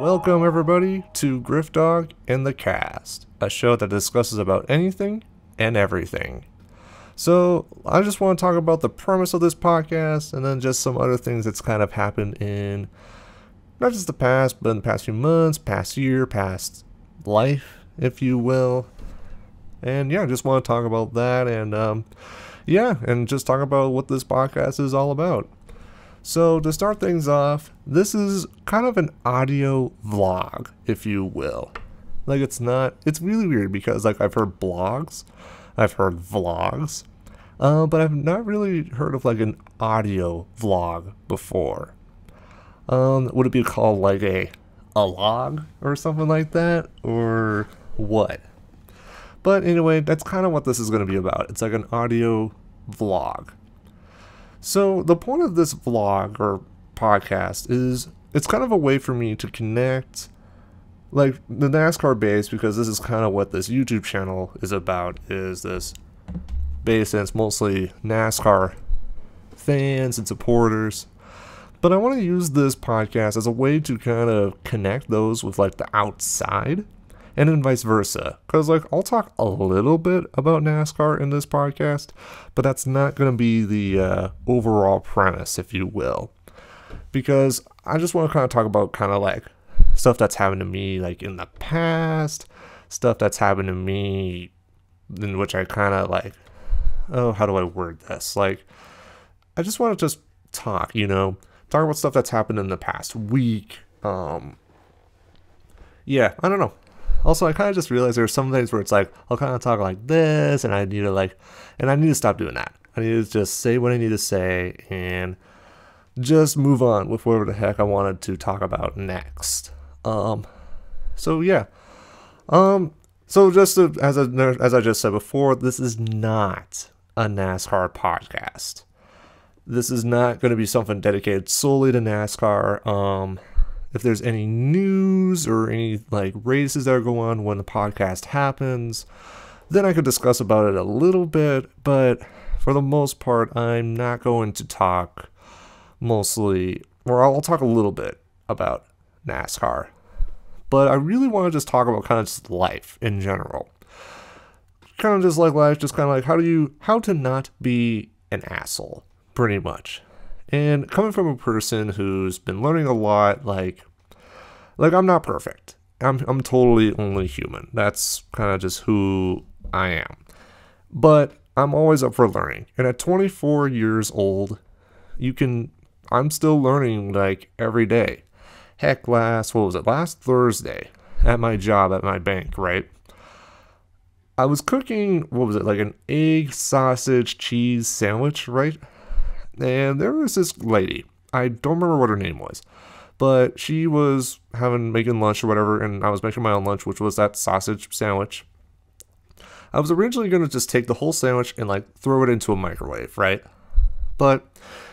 Welcome everybody to Griff and the Cast, a show that discusses about anything and everything. So I just want to talk about the premise of this podcast and then just some other things that's kind of happened in not just the past, but in the past few months, past year, past life, if you will. And yeah, I just want to talk about that and and just talk about what this podcast is all about. So to start things off, this is kind of an audio vlog, if you will. Like it's really weird because like I've heard blogs, I've heard vlogs, but I've not really heard of like an audio vlog before. Would it be called like a log or something like that, or what? But anyway, that's kind of what this is going to be about. It's like an audio vlog. So the point of this vlog or podcast is it's kind of a way for me to connect like the NASCAR base, because this is kind of what this YouTube channel is about, is this base, and it's mostly NASCAR fans and supporters. But I want to use this podcast as a way to kind of connect those with like the outside, and then vice versa. Because like I'll talk a little bit about NASCAR in this podcast, but that's not going to be the overall premise, if you will. Because I just want to kind of talk about kind of like stuff that's happened to me like in the past, stuff that's happened to me in which I kind of like, oh, how do I word this? Like, I just want to just talk, talk about stuff that's happened in the past week. Yeah, I don't know. Also, I kind of just realized there's some days where it's like, I'll kind of talk like this, and I need to stop doing that. I need to just say what I need to say, and just move on with whatever the heck I wanted to talk about next. So yeah. So just as I just said before, this is not a NASCAR podcast. This is not going to be something dedicated solely to NASCAR. If there's any news or any like races that are going on when the podcast happens, then I could discuss about it a little bit, but for the most part, I'm not going to talk mostly, or I'll talk a little bit about NASCAR. But I really want to just talk about kind of just life in general. Kind of just like life, just kind of like how to not be an asshole, pretty much. And coming from a person who's been learning a lot, like I'm not perfect. I'm totally only human. That's kind of just who I am. But I'm always up for learning. And at 24 years old, I'm still learning like every day. Heck, last Thursday at my job at my bank, right? I was cooking, like an egg, sausage, cheese sandwich, right? And there was this lady, I don't remember what her name was, but she was making lunch or whatever, and I was making my own lunch, which was that sausage sandwich. I was originally going to just take the whole sandwich and like throw it into a microwave, right? But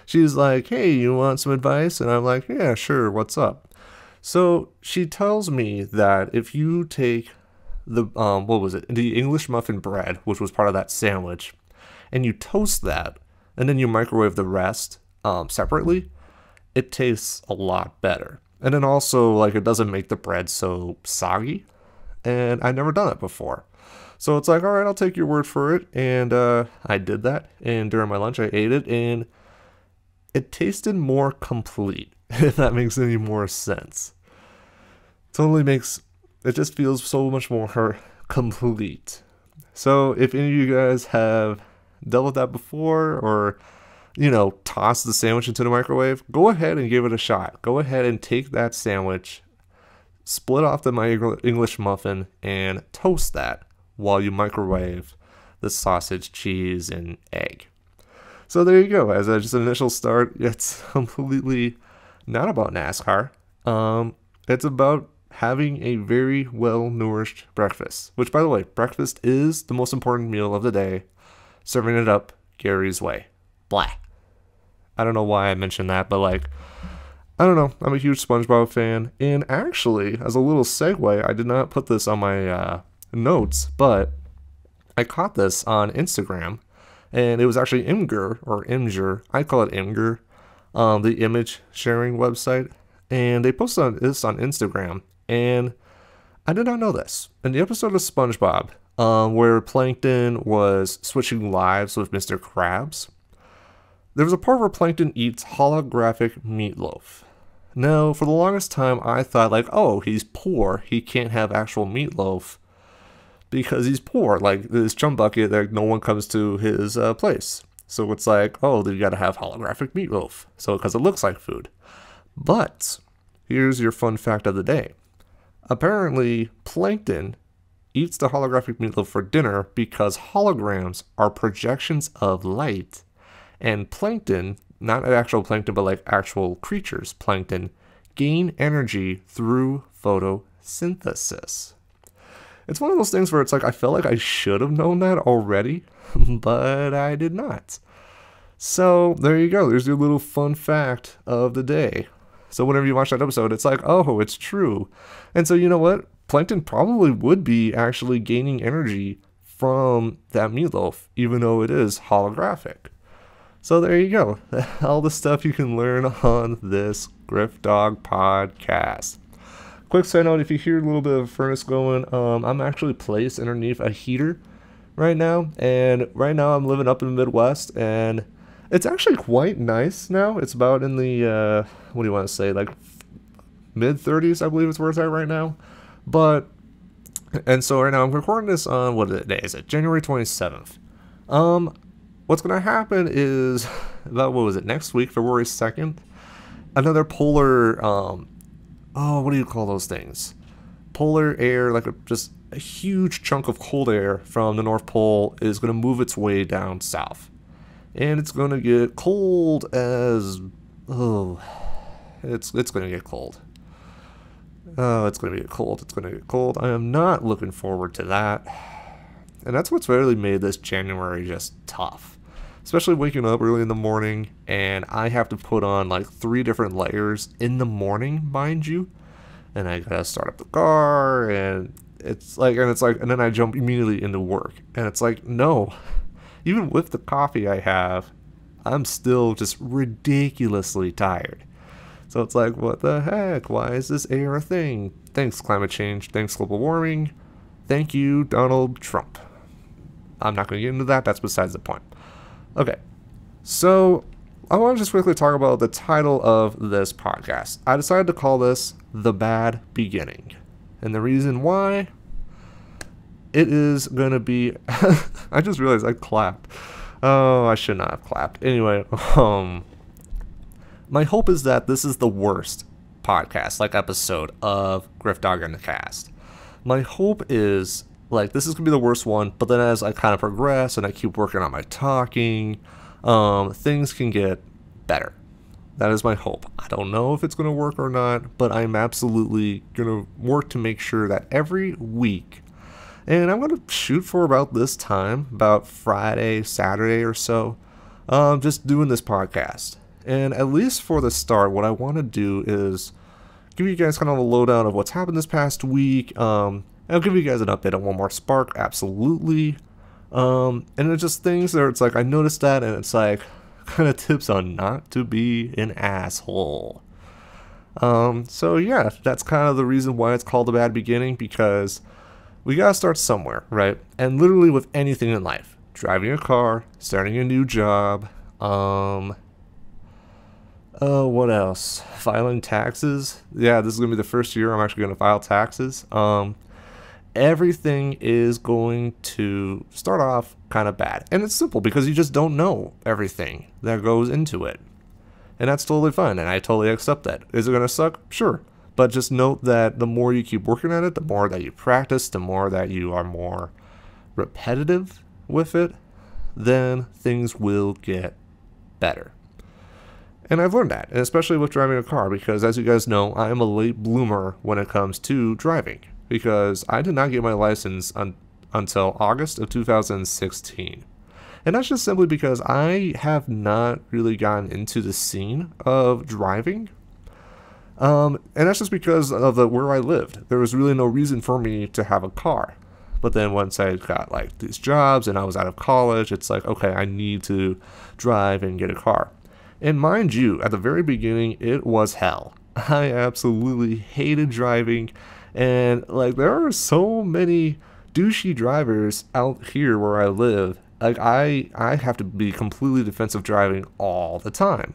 she's like, hey, you want some advice? And I'm like, yeah, sure, what's up? So she tells me that if you take the, the English muffin bread, which was part of that sandwich, and you toast that, and then you microwave the rest separately, it tastes a lot better. And then also, like, it doesn't make the bread so soggy. And I've never done it before. So it's like, all right, I'll take your word for it. And I did that. And during my lunch, I ate it. And it tasted more complete, if that makes any more sense. It just feels so much more complete. So if any of you guys have dealt with that before, or toss the sandwich into the microwave, go ahead and give it a shot. Go ahead and take that sandwich, split off the English muffin, and toast that while you microwave the sausage, cheese, and egg. So there you go. As just an initial start, it's completely not about NASCAR. It's about having a very well-nourished breakfast, which, by the way, breakfast is the most important meal of the day. Serving it up Gary's way. Blah. I don't know why I mentioned that, but like, I don't know. I'm a huge SpongeBob fan. And actually, as a little segue, I did not put this on my notes, but I caught this on Instagram. And it was actually Imgur, or Imgur. I call it Imgur. The image sharing website. and they posted this on Instagram, and I did not know this. In the episode of SpongeBob, where Plankton was switching lives with Mr. Krabs, there was a part where Plankton eats holographic meatloaf. Now, for the longest time, I thought, like, oh, he's poor. He can't have actual meatloaf because he's poor. Like, this chum bucket, like, no one comes to his place. So it's like, oh, you gotta have holographic meatloaf. So, because it looks like food. But, here's your fun fact of the day. Apparently, Plankton eats the holographic meatloaf for dinner because holograms are projections of light. And plankton, not actual plankton, but like actual creatures, plankton, gain energy through photosynthesis. It's one of those things where it's like, I felt like I should have known that already, but I did not. So there you go. There's your little fun fact of the day. So whenever you watch that episode, it's like, oh, it's true. And so you know what? Plankton probably would be actually gaining energy from that meatloaf, even though it is holographic. So there you go. All the stuff you can learn on this Griff Dog podcast. Quick side note, if you hear a little bit of a furnace going, I'm actually placed underneath a heater right now. And right now I'm living up in the Midwest, and it's actually quite nice now. It's about in the, what do you want to say, like mid-30s, I believe it's where it's at right now. But, and so right now I'm recording this on, what day is it? January 27th. What's going to happen is, about, what was it, next week, February 2nd, another polar, what do you call those things? Polar air, like just a huge chunk of cold air from the North Pole is going to move its way down south. And it's going to get cold as, it's going to get cold. Oh, it's going to get cold. It's going to get cold. I am not looking forward to that. And that's what's really made this January just tough. Especially waking up early in the morning, and I have to put on like 3 different layers in the morning, mind you. And I gotta start up the car, and and then I jump immediately into work. And it's like, no. Even with the coffee I have, I'm still just ridiculously tired. So it's like, what the heck? Why is this air a thing? Thanks, climate change. Thanks, global warming. Thank you, Donald Trump. I'm not going to get into that. That's besides the point. Okay. So, I want to just quickly talk about the title of this podcast. I decided to call this The Bad Beginning. And the reason why, it is going to be... I just realized I clapped. Oh, I should not have clapped. Anyway, my hope is that this is the worst podcast, like episode of Griff Dog and the Cast. My hope is, like, this is going to be the worst one, but then as I kind of progress and I keep working on my talking, things can get better. That is my hope. I don't know if it's going to work or not, but I'm absolutely going to work to make sure that every week, and I'm going to shoot for about this time, about Friday, Saturday or so, just doing this podcast. And at least for the start, what I want to do is give you guys kind of a lowdown of what's happened this past week. I'll give you guys an update on One More Spark, absolutely. And it's just things that it's like, I noticed that, and it's like, kind of tips on not to be an asshole. So yeah, that's kind of the reason why it's called The Bad Beginning, because we gotta start somewhere, right? And literally with anything in life. Driving a car, starting a new job, what else? Filing taxes. Yeah, this is going to be the first year I'm actually going to file taxes. Everything is going to start off kind of bad. And it's simple because you just don't know everything that goes into it. And that's totally fine, and I totally accept that. Is it going to suck? Sure. But just note that the more you keep working at it, the more that you practice, the more that you are more repetitive with it, then things will get better. And I've learned that, and especially with driving a car, because as you guys know, I am a late bloomer when it comes to driving, because I did not get my license until August of 2016. And that's just simply because I have not really gotten into the scene of driving. And that's just because of where I lived. There was really no reason for me to have a car. But then once I got like these jobs and I was out of college, it's like, okay, I need to drive and get a car. And mind you, at the very beginning, it was hell. I absolutely hated driving, and like there are so many douchey drivers out here where I live. Like I have to be completely defensive driving all the time.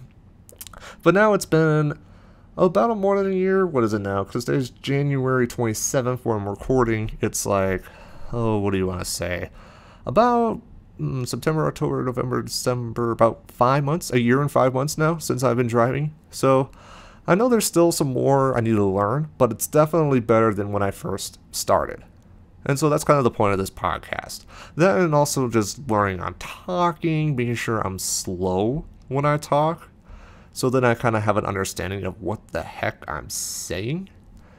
But now it's been about more than a year. What is it now? Because today's January 27th when I'm recording. It's like, oh, what do you want to say? About September, October, November, December, about 5 months, a year and 5 months now since I've been driving. So I know there's still some more I need to learn, but it's definitely better than when I first started. And so that's kind of the point of this podcast. That and also just learning on talking, making sure I'm slow when I talk. So then I kind of have an understanding of what the heck I'm saying.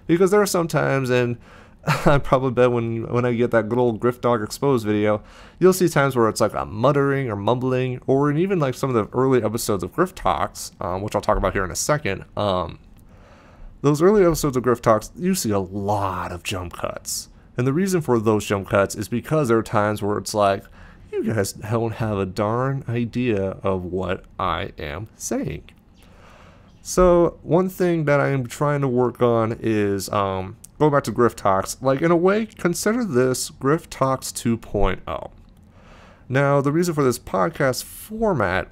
Because there are some times, and I probably bet when I get that good old Griff Dog Exposed video, you'll see times where it's like I'm muttering or mumbling, or in even like some of the early episodes of Griff Talks, which I'll talk about here in a second. Those early episodes of Griff Talks, you see a lot of jump cuts. And the reason for those jump cuts is because there are times where it's like, you guys don't have a darn idea of what I am saying. So one thing that I am trying to work on is going back to Griff Talks. Like in a way, consider this Griff Talks 2.0. Now the reason for this podcast format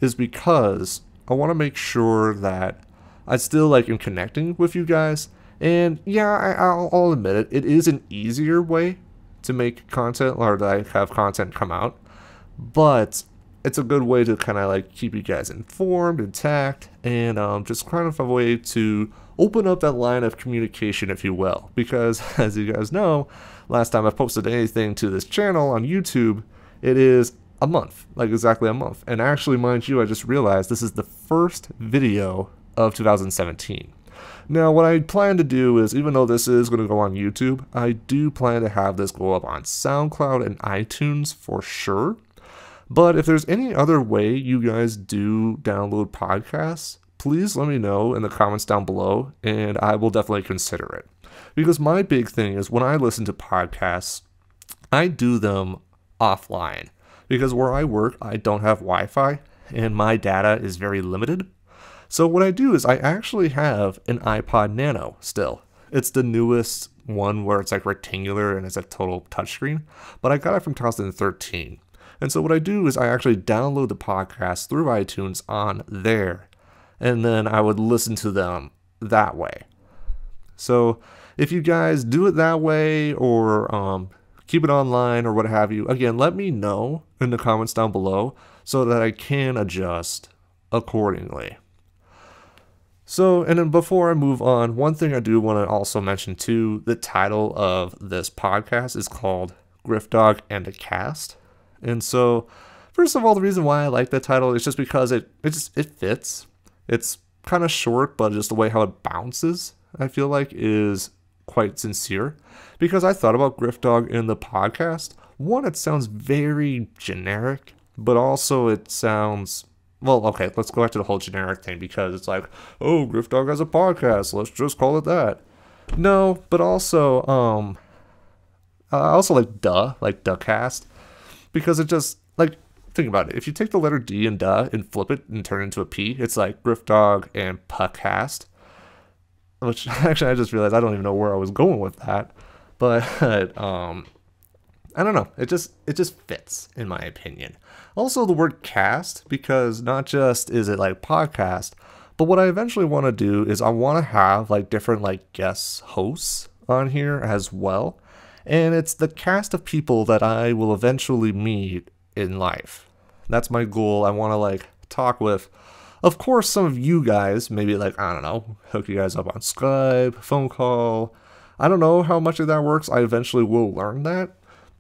is because I want to make sure that I still like am connecting with you guys. And yeah, I'll admit it, it is an easier way to make content or to have content come out, but it's a good way to kind of like keep you guys informed, intact, and just kind of a way to open up that line of communication, if you will. Because as you guys know, last time I posted anything to this channel on YouTube, it is a month, like exactly a month. And actually, mind you, I just realized this is the first video of 2017. Now, what I plan to do is, even though this is going to go on YouTube, I do plan to have this go up on SoundCloud and iTunes for sure. But if there's any other way you guys do download podcasts, please let me know in the comments down below, and I will definitely consider it. Because my big thing is when I listen to podcasts, I do them offline. Because where I work, I don't have Wi-Fi, and my data is very limited. So what I do is I actually have an iPod Nano still. It's the newest one where it's like rectangular and it's a total touchscreen, but I got it from 2013. And so what I do is I actually download the podcast through iTunes on there, and then I would listen to them that way. So if you guys do it that way or keep it online or what have you, again, let me know in the comments down below so that I can adjust accordingly. So, and then before I move on, one thing I do want to also mention too, the title of this podcast is called Griff Dog and a Cast. And so, first of all, the reason why I like that title is just because it fits. It's kind of short, but just the way how it bounces, I feel like, is quite sincere. Because I thought about Griff Dog in the podcast. One, it sounds very generic, but also it sounds... Well, okay, let's go back to the whole generic thing, because it's like, oh, Griff Dog has a podcast, let's just call it that. No, but also, I also like Duhcast, because it just, like, think about it. If you take the letter D and duh and flip it and turn it into a P, it's like Griff Dog and Puckcast, which actually I just realized I don't even know where I was going with that, but, I don't know. It just fits, in my opinion. Also, the word cast, because not just is it like podcast, but what I eventually want to do is I want to have like different like guest hosts on here as well. And it's the cast of people that I will eventually meet in life. That's my goal. I want to like talk with, of course, some of you guys, maybe like, I don't know, hook you guys up on Skype, phone call. I don't know how much of that works. I eventually will learn that.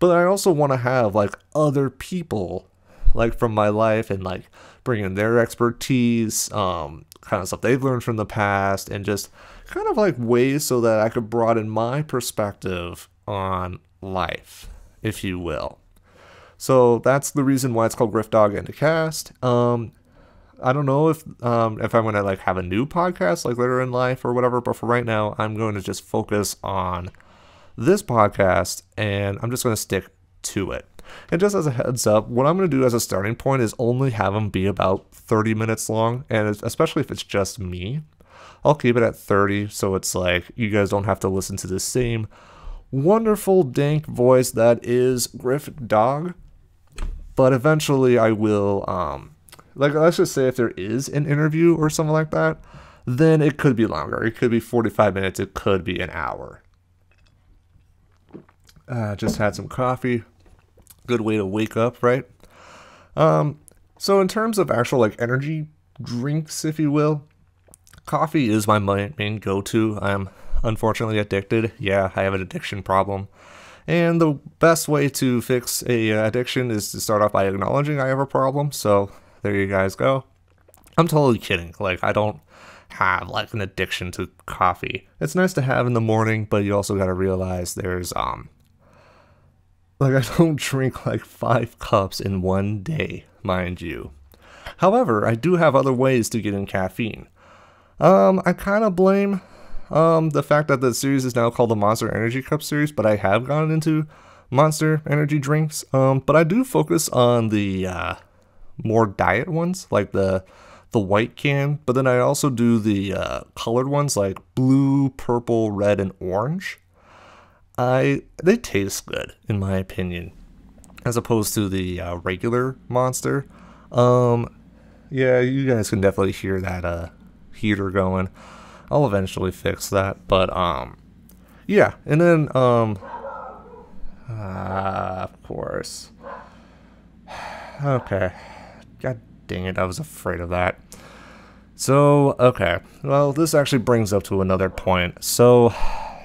But I also want to have like other people like from my life and like bring in their expertise, kind of stuff they've learned from the past, and just kind of like ways so that I could broaden my perspective on life, if you will. So that's the reason why it's called Griff Dog and a Cast. I don't know if I'm going to like have a new podcast like later in life or whatever, but for right now, I'm going to just focus on this podcast, and I'm just going to stick to it. And just as a heads up, what I'm going to do as a starting point is only have them be about 30 minutes long, and especially if it's just me. I'll keep it at 30, so it's like you guys don't have to listen to the same wonderful dank voice that is Griff Dog. But eventually I will, like, let's just say if there is an interview or something like that, then it could be longer. It could be 45 minutes. It could be an hour. Just had some coffee. Good way to wake up, right? So in terms of actual like energy drinks, if you will, coffee is my main go-to. I'm unfortunately addicted. Yeah, I have an addiction problem. And the best way to fix a addiction is to start off by acknowledging I have a problem. So there you guys go. I'm totally kidding. Like, I don't have like an addiction to coffee. It's nice to have in the morning, but you also got to realize there's like, I don't drink like 5 cups in one day, mind you. However, I do have other ways to get in caffeine. I kind of blame the fact that the series is now called the Monster Energy Cup series, but I have gotten into Monster Energy drinks. But I do focus on the more diet ones, like the white can, but then I also do the colored ones like blue, purple, red, and orange. They taste good, in my opinion, as opposed to the regular Monster. Yeah, you guys can definitely hear that heater going. I'll eventually fix that, but yeah, and then of course, okay, god dang it, I was afraid of that. So okay, well, this actually brings up to another point. So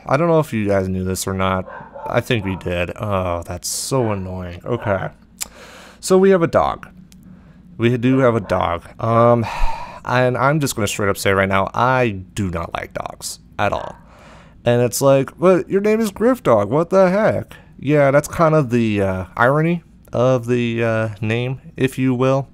I don't know if you guys knew this or not. I think we did. Oh, that's so annoying. Okay, so we have a dog. We do have a dog. And I'm just going to straight up say right now, I do not like dogs at all. And it's like, well, your name is Griff Dog. What the heck? Yeah, that's kind of the irony of the name, if you will.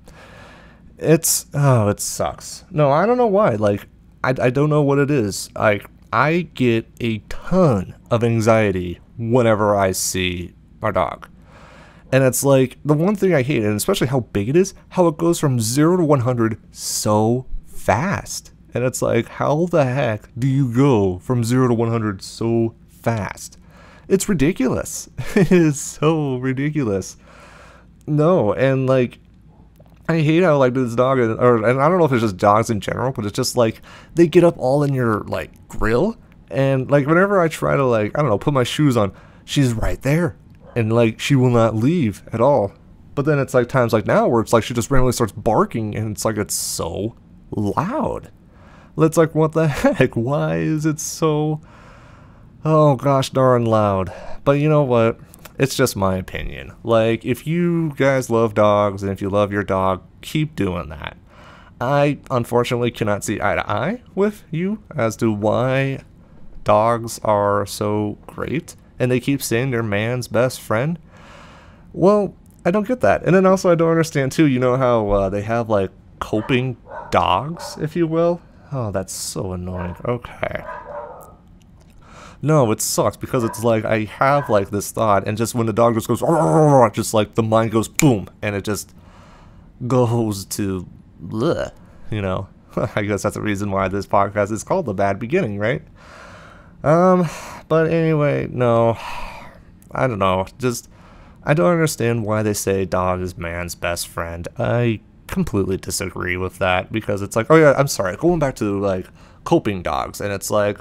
It sucks. No, I don't know why. Like, I don't know what it is. I get a ton of anxiety whenever I see our dog. And it's like, the one thing I hate, and especially how big it is, how it goes from 0 to 100 so fast. And it's like, how the heck do you go from 0 to 100 so fast? It's ridiculous. It is so ridiculous. No, and like, I hate how like this dog, and I don't know if it's just dogs in general, but it's just like, they get up all in your like grill. And like, whenever I try to like, I don't know, put my shoes on, she's right there. And like, she will not leave at all. But then it's like times like now where it's like she just randomly starts barking, and it's like, it's so loud. It's like, what the heck? Why is it so, oh gosh darn loud? But you know what? It's just my opinion. Like, if you guys love dogs and if you love your dog, keep doing that. I unfortunately cannot see eye to eye with you as to why dogs are so great. And they keep saying they're man's best friend. Well, I don't get that. And then also I don't understand too, you know how they have like coping dogs, if you will? Oh, that's so annoying. Okay. No, it sucks because it's like I have like this thought, and just when the dog just goes, just like the mind goes boom, and it just goes to bleh, you know. I guess that's the reason why this podcast is called The Bad Beginning, right? But anyway, no, I don't know, just, I don't understand why they say dog is man's best friend. I completely disagree with that, because it's like, oh yeah, I'm sorry, going back to like coping dogs, and it's like,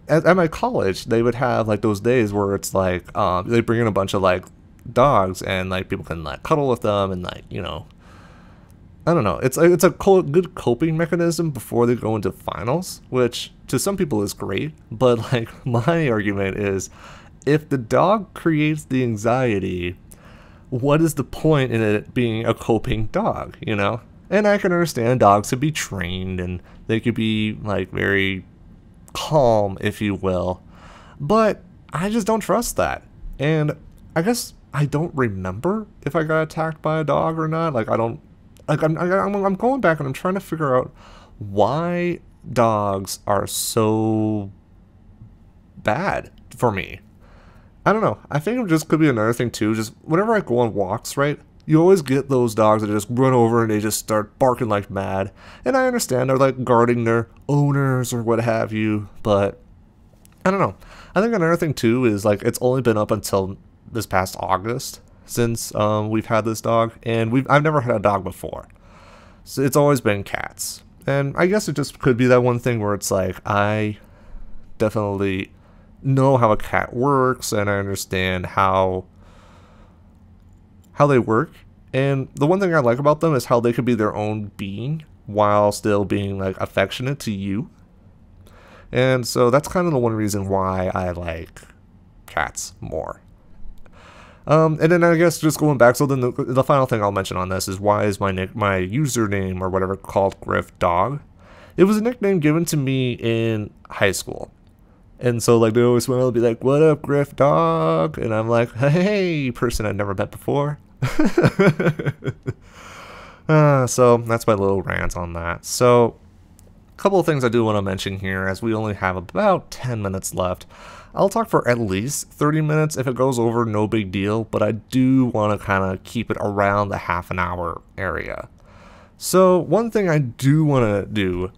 at my college, they would have like those days where it's like, they bring in a bunch of like dogs, and like people can like cuddle with them, and like, you know, I don't know, it's a good coping mechanism before they go into finals, which to some people is great, but like my argument is, if the dog creates the anxiety, what is the point in it being a coping dog, you know? And I can understand dogs could be trained and they could be like very calm, if you will, but I just don't trust that. And I guess I don't remember if I got attacked by a dog or not. Like, I don't, like, I'm going back and I'm trying to figure out why dogs are so bad for me. I don't know. I think it just could be another thing too. Just whenever I go on walks, right? you always get those dogs that just run over and they just start barking like mad. And I understand they're like guarding their owners or what have you, but I don't know. I think another thing too is like it's only been up until this past August since we've had this dog, and I've never had a dog before. So it's always been cats. And I guess it just could be that one thing where it's like I definitely know how a cat works and I understand how they work. And the one thing I like about them is how they could be their own being while still being like affectionate to you. And so that's kind of the one reason why I like cats more. And then I guess just going back, so then the final thing I'll mention on this is why is my username or whatever called Griff Dog? It was a nickname given to me in high school. And so like they always want to be like, "What up, Griff Dog?" And I'm like, "Hey, person I've never met before." So that's my little rant on that. So a couple of things I do want to mention here, as we only have about 10 minutes left. I'll talk for at least 30 minutes. If it goes over, no big deal, but I do want to kind of keep it around the half an hour area. So one thing I do want to do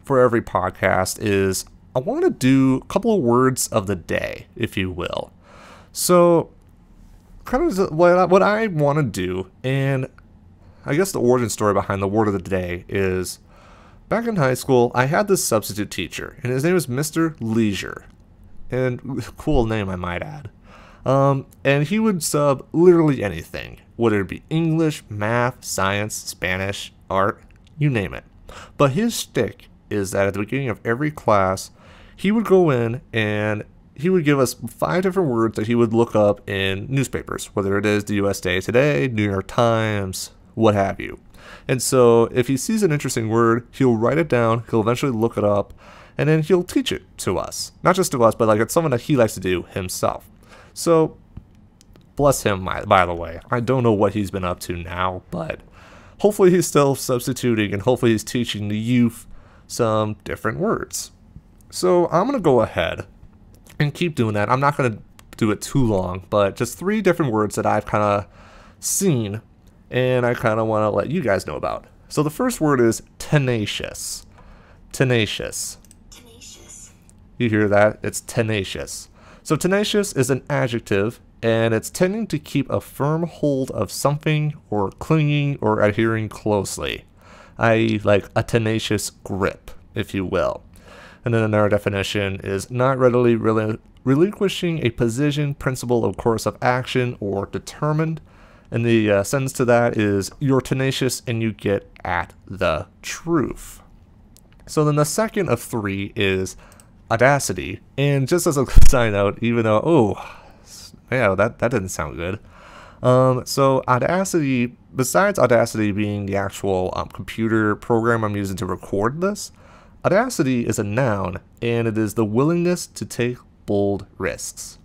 for every podcast is I want to do a couple of words of the day, if you will. So kind of what I want to do, and I guess the origin story behind the word of the day is back in high school, I had this substitute teacher, and his name was Mr. Leisure. And cool name, I might add. And he would sub literally anything, whether it be English, math, science, Spanish, art, you name it. But his shtick is that at the beginning of every class, he would go in and he would give us 5 different words that he would look up in newspapers, whether it is the USA Today, New York Times, what have you. And so if he sees an interesting word, he'll write it down, he'll eventually look it up, and then he'll teach it to us. Not just to us, but like it's something that he likes to do himself. So, bless him, by the way. I don't know what he's been up to now, but hopefully he's still substituting and hopefully he's teaching the youth some different words. So, I'm going to go ahead and keep doing that. I'm not going to do it too long, but just 3 different words that I've kind of seen and I kind of want to let you guys know about. So, the first word is tenacious. Tenacious. You hear that? It's tenacious. So tenacious is an adjective, and it's tending to keep a firm hold of something or clinging or adhering closely, i.e. like a tenacious grip, if you will. And then another definition is not readily relinquishing a position, principle, or course of action, or determined. And the sentence to that is, you're tenacious and you get at the truth. So then the second of 3 is Audacity. And just as a side note, even though, that didn't sound good. So Audacity, besides Audacity being the actual computer program I'm using to record this, Audacity is a noun, and it is the willingness to take bold risks.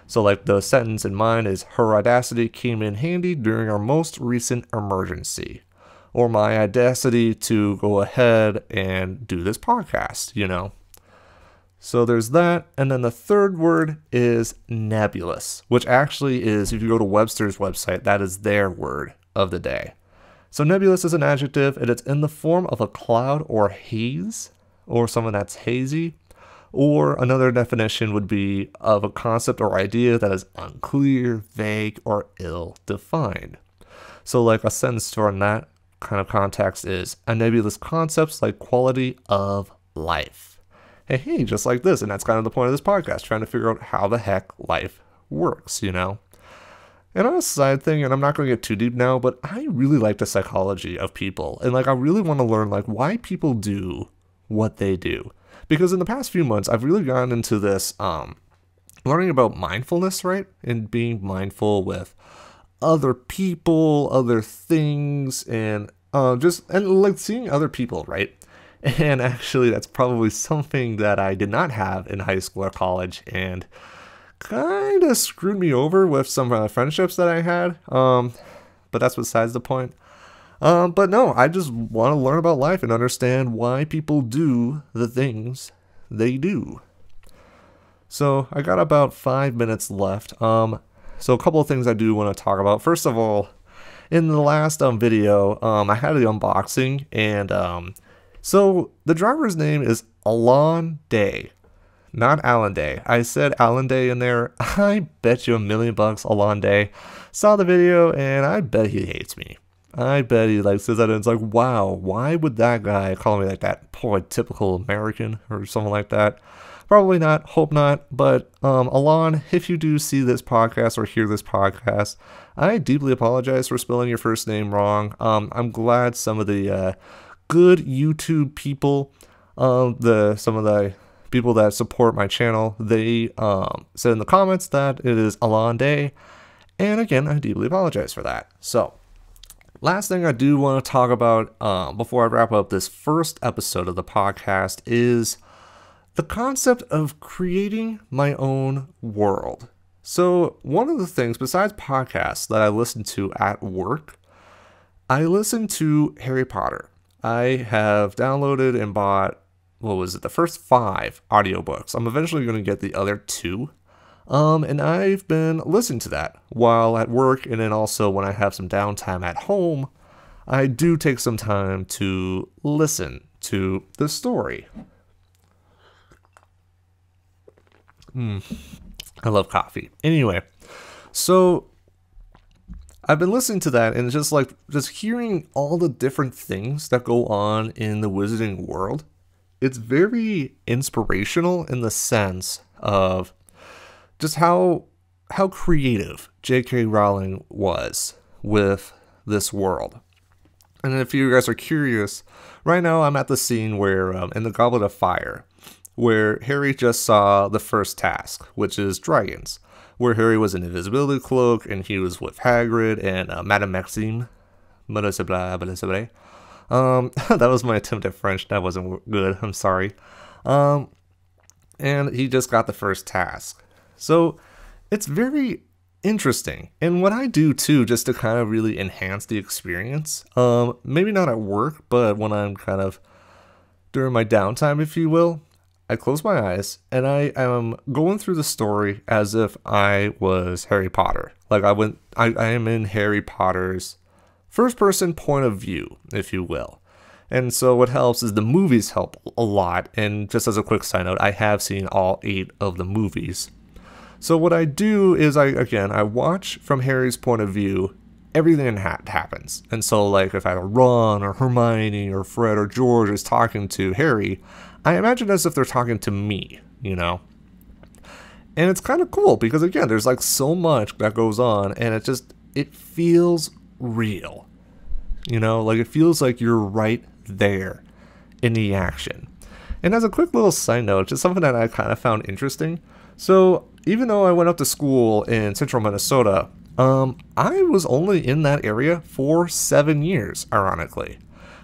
So like the sentence in mine is, her audacity came in handy during our most recent emergency. Or my audacity to go ahead and do this podcast, you know. So there's that. And then the third word is nebulous, which actually is, if you go to Webster's website, that is their word of the day. So nebulous is an adjective, and it's in the form of a cloud or haze, or something that's hazy. Or another definition would be of a concept or idea that is unclear, vague, or ill-defined. So like a sentence from that kind of context is, a nebulous concepts like quality of life. Hey, just like this, and that's kind of the point of this podcast, trying to figure out how the heck life works, you know? And on a side thing, and I'm not going to get too deep now, but I really like the psychology of people, and like I really want to learn like why people do what they do. Because in the past few months, I've really gotten into this learning about mindfulness, right? And being mindful with other people, other things, and like seeing other people, right? And actually, that's probably something that I did not have in high school or college, and kind of screwed me over with some friendships that I had. But that's besides the point. But no, I just want to learn about life and understand why people do the things they do. So I got about 5 minutes left. So a couple of things I do want to talk about. First of all, in the last video, I had the unboxing, and so the driver's name is Alon Day, not Alan Day. I said Alan Day in there. I bet you $1,000,000 Alon Day saw the video, and I bet he hates me. I bet he like says that, and it's like, wow, why would that guy call me like that? Boy, typical American or something like that. Probably not, hope not, but Alon, if you do see this podcast or hear this podcast, I deeply apologize for spelling your first name wrong. I'm glad some of the good YouTube people, some of the people that support my channel, they said in the comments that it is Alon Day, and again, I deeply apologize for that. So, last thing I do want to talk about before I wrap up this first episode of the podcast is the concept of creating my own world. So one of the things, besides podcasts, that I listen to at work, I listen to Harry Potter. I have downloaded and bought, the first 5 audiobooks. I'm eventually going to get the other 2. And I've been listening to that while at work, and then also when I have some downtime at home, I do take some time to listen to the story. I love coffee. Anyway, so I've been listening to that, and it's just hearing all the different things that go on in the wizarding world. It's very inspirational in the sense of just how creative J.K. Rowling was with this world. And if you guys are curious, right now I'm at the scene where, in the Goblet of Fire, where Harry just saw the first task, which is dragons, where Harry was in an invisibility cloak, and he was with Hagrid and Madame Maxime. That was my attempt at French. That wasn't good. I'm sorry. And he just got the first task. So it's very interesting. And what I do too, just to kind of really enhance the experience, maybe not at work, but when I'm kind of during my downtime, if you will, I close my eyes and I am going through the story as if I was Harry Potter. Like I am in Harry Potter's first person point of view, if you will. And so what helps is the movies help a lot. And just as a quick side note, I have seen all 8 of the movies. So what I do is I watch from Harry's point of view everything that happens. And so like if either Ron or Hermione or Fred or George is talking to Harry, I imagine as if they're talking to me, you know? And it's kind of cool because again, there's like so much that goes on, and it feels real. You know, like it feels like you're right there in the action. And as a quick little side note, just something that I kind of found interesting. So even though I went up to school in central Minnesota, I was only in that area for 7 years, ironically.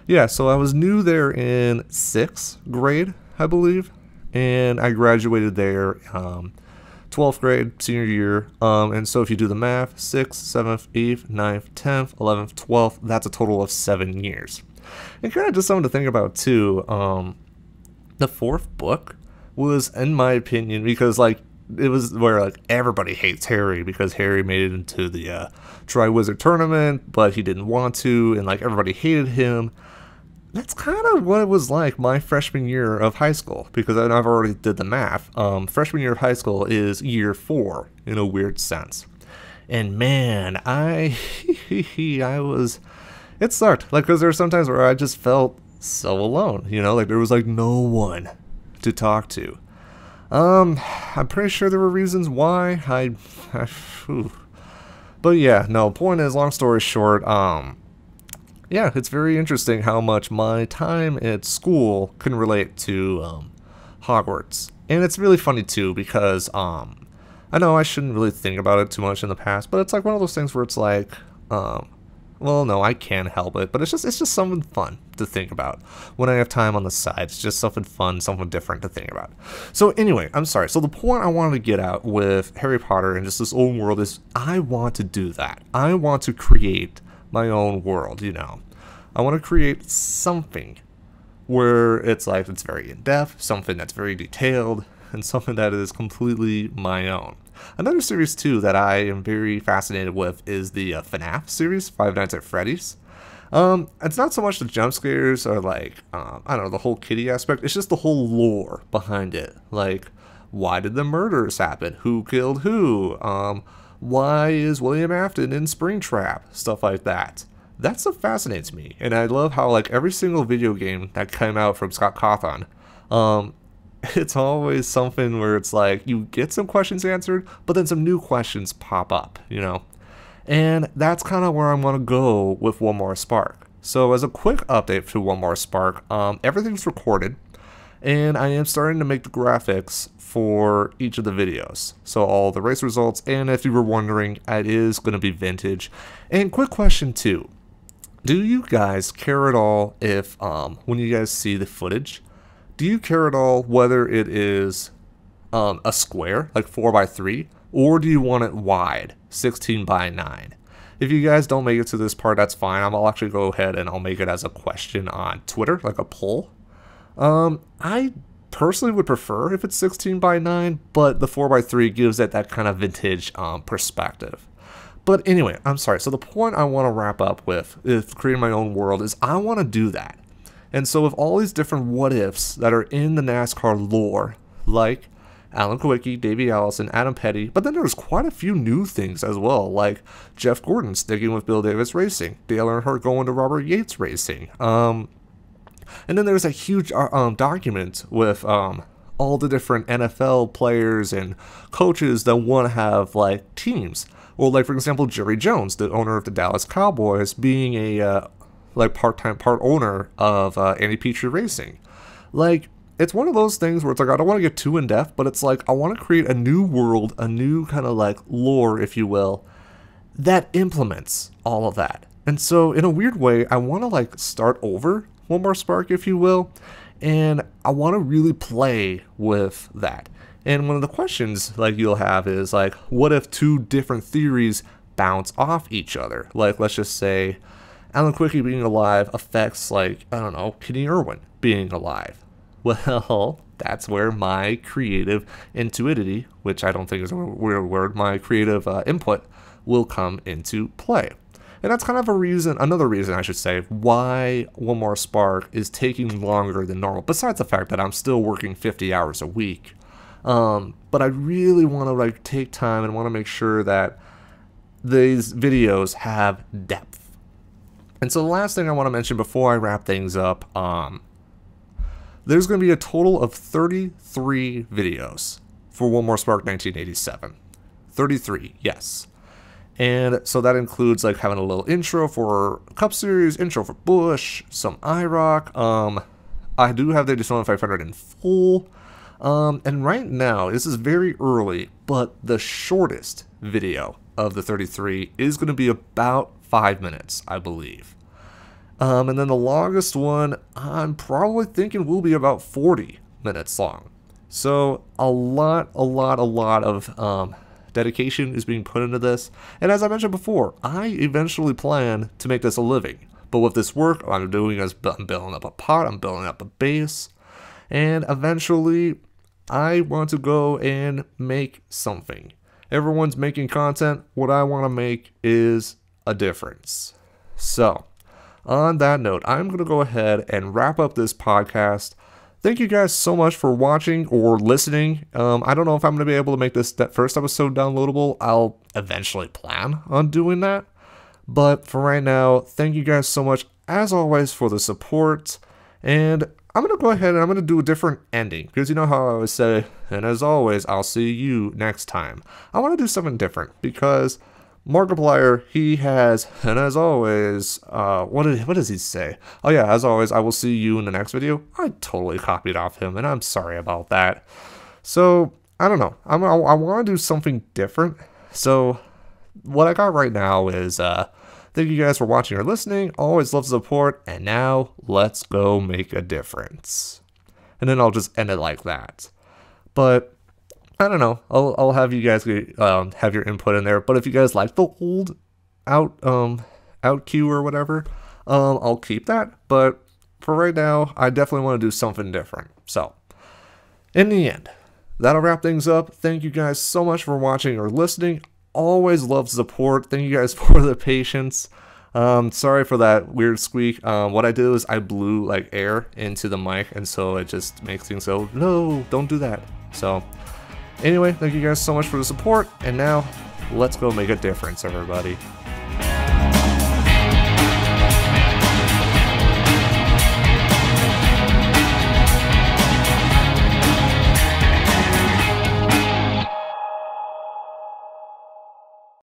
Yeah, so I was new there in 6th grade, I believe, and I graduated there 12th grade, senior year, and so if you do the math, 6th, 7th, 8th, 9th, 10th, 11th, 12th, that's a total of 7 years. And kind of just something to think about too, the 4th book was, in my opinion, because like it was where like everybody hates Harry because Harry made it into the Triwizard Tournament, but he didn't want to, and like everybody hated him. That's kind of what it was like my freshman year of high school, because I've already did the math. Freshman year of high school is year 4 in a weird sense. And man, it sucked. Like, because there were some times where I just felt so alone, you know, like there was like no one to talk to. I'm pretty sure there were reasons why. But yeah, no, point is, long story short, yeah, it's very interesting how much my time at school can relate to Hogwarts. And it's really funny too because I know I shouldn't really think about it too much in the past, but it's like one of those things where it's like, well, no, I can't help it, but it's just something fun to think about when I have time on the side. It's just something fun, something different to think about. So anyway, I'm sorry. So the point I wanted to get at with Harry Potter and just this old world is I want to do that. I want to create my own world, you know. I want to create something where it's like it's very in-depth, something that's very detailed, and something that is completely my own. Another series too that I am very fascinated with is the FNAF series, Five Nights at Freddy's. It's not so much the jump scares or like, I don't know, the whole kitty aspect. It's just the whole lore behind it. Like, why did the murders happen? Who killed who? Why is William Afton in Springtrap? Stuff like that. That stuff fascinates me. And I love how like every single video game that came out from Scott Cawthon, it's always something where it's like you get some questions answered, but then some new questions pop up, you know? And that's kind of where I'm going to go with One More Spark. So as a quick update to One More Spark, everything's recorded, and I am starting to make the graphics for each of the videos. So all the race results, and if you were wondering, it is going to be vintage. And quick question too, do you guys care at all if, when you guys see the footage, do you care at all whether it is a square, like 4x3, or do you want it wide, 16:9? If you guys don't make it to this part, that's fine. I'll actually go ahead and I'll make it as a question on Twitter, like a poll. I personally would prefer if it's 16:9, but the 4x3 gives it that kind of vintage perspective. But anyway, I'm sorry. So the point I want to wrap up with creating my own world is I want to do that. And so with all these different what ifs that are in the NASCAR lore, like Alan Kawicki, Davey Allison, Adam Petty, but then there's quite a few new things as well, like Jeff Gordon sticking with Bill Davis Racing, Dale Earnhardt going to Robert Yates Racing, and then there's a huge document with all the different NFL players and coaches that want to have like teams, or like for example Jerry Jones, the owner of the Dallas Cowboys, being a like part-time part owner of Andy Petree Racing. Like, it's one of those things where it's like, I don't want to get too in-depth, but it's like, I want to create a new world, a new kind of like lore, if you will, that implements all of that. And so, in a weird way, I want to like start over One More Spark, if you will, and I want to really play with that. And one of the questions like you'll have is like, what if two different theories bounce off each other? Like, let's just say Alan Kawicki being alive affects like, I don't know, Kenny Irwin being alive. Well, that's where my creative intuitivity, which I don't think is a weird word, my creative input will come into play. And that's kind of another reason I should say, why One More Spark is taking longer than normal, besides the fact that I'm still working 50 hours a week. But I really want to like take time and want to make sure that these videos have depth. And so the last thing I want to mention before I wrap things up, there's going to be a total of 33 videos for One More Spark 1987. 33, yes. And so that includes like having a little intro for Cup Series, intro for Busch, some IROC. I do have the Daytona 500 in full. And right now, this is very early, but the shortest video of the 33 is going to be about 5 minutes, I believe. And then the longest one, I'm probably thinking will be about 40 minutes long. So a lot of dedication is being put into this. And as I mentioned before, I eventually plan to make this a living. But with this work, what I'm doing is I'm building up a pot, I'm building up a base, and eventually I want to go and make something. Everyone's making content. What I want to make is a difference. So, on that note, I'm going to go ahead and wrap up this podcast. Thank you guys so much for watching or listening. I don't know if I'm going to be able to make that first episode downloadable. I'll eventually plan on doing that. But for right now, thank you guys so much, as always, for the support. And I'm going to go ahead and I'm going to do a different ending, because you know how I always say, and as always, I'll see you next time. I want to do something different, because Markiplier, he has, and as always, what does he say? Oh yeah, as always, I will see you in the next video. I totally copied off him, and I'm sorry about that. So, I don't know. I want to do something different. So, what I got right now is, thank you guys for watching or listening. Always love the support. And now, let's go make a difference. And then I'll just end it like that. But I don't know. I'll have you guys have your input in there. But if you guys like the old out cue or whatever, I'll keep that. But for right now, I definitely want to do something different. So, in the end, that'll wrap things up. Thank you guys so much for watching or listening. Always love support. Thank you guys for the patience. Sorry for that weird squeak. What I did was I blew like air into the mic, and so it just makes things so, no, don't do that. So anyway, thank you guys so much for the support, and now let's go make a difference, everybody.